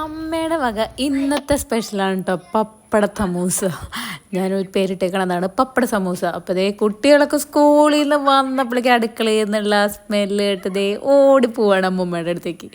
അമ്മയുടെ വക ഇന്നത്തെ സ്പെഷ്യലാണ് കേട്ടോ പപ്പട സമൂസ. ഞാനൊരു പേരിട്ടേക്കണതാണ് പപ്പട സമൂസ. അപ്പോൾ ദേ കുട്ടികളൊക്കെ സ്കൂളിൽ നിന്ന് വന്നപ്പോഴേക്ക് അടുക്കളയിൽ നിന്നുള്ള സ്മെല്ല് കേട്ട് ദേ ഓടിപ്പോവാണ് അമ്മൂമ്മയുടെ അടുത്തേക്ക്.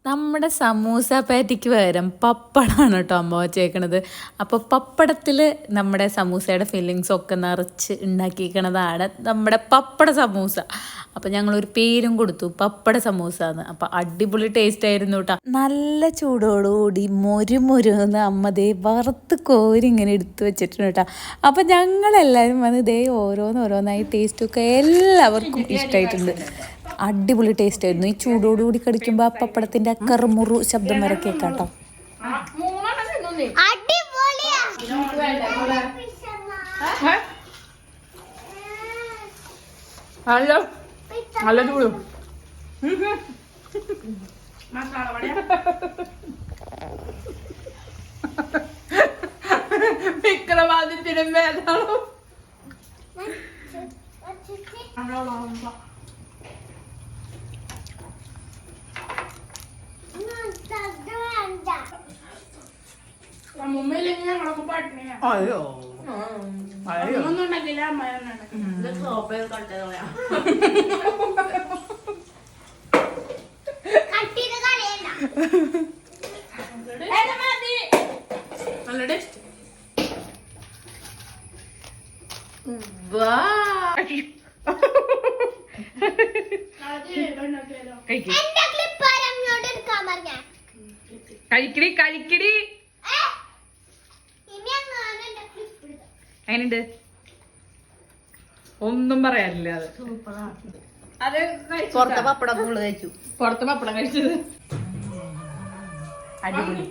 നമ്മുടെ സമൂസ പാറ്റിക്ക് പകരം പപ്പടമാണ് കേട്ടോ അമ്മ വച്ചേക്കണത്. അപ്പോൾ പപ്പടത്തിൽ നമ്മുടെ സമൂസയുടെ ഫില്ലിങ്സ് ഒക്കെ നിറച്ച് ഉണ്ടാക്കിയിരിക്കണതാണ് നമ്മുടെ പപ്പട സമൂസ. അപ്പോൾ ഞങ്ങളൊരു പേരും കൊടുത്തു പപ്പട സമൂസ എന്ന്. അപ്പോൾ അടിപൊളി ടേസ്റ്റ് ആയിരുന്നു കേട്ടോ. നല്ല ചൂടോടുകൂടി മൊരുന്ന് അമ്മ ദേ വറുത്ത് കോരി ഇങ്ങനെ എടുത്ത് വെച്ചിട്ടുണ്ട് കേട്ടോ. അപ്പോൾ ഞങ്ങളെല്ലാവരും വന്ന് ദേ ഓരോന്നായി ടേസ്റ്റൊക്കെ എല്ലാവർക്കും ഇഷ്ടമായിട്ടുണ്ട്. അടിപൊളി ടേസ്റ്റ് ആയിരുന്നു. ഈ ചൂടോടുകൂടി കടിക്കുമ്പോൾ ആ പപ്പടത്തിന്റെ കറുമുറു ശബ്ദം വരെ കേൾക്കാട്ടോ. വിക്രമാദിത്യനും വേദാളവും അയ്യോ കഴിക്കടി കഴിക്കടി. അതിനുണ്ട് ഒന്നും പറയാനില്ല. അത് പുറത്തെ പപ്പടം കഴിച്ചു. പുറത്തെ പപ്പടം കഴിച്ചത് അടിപൊളി.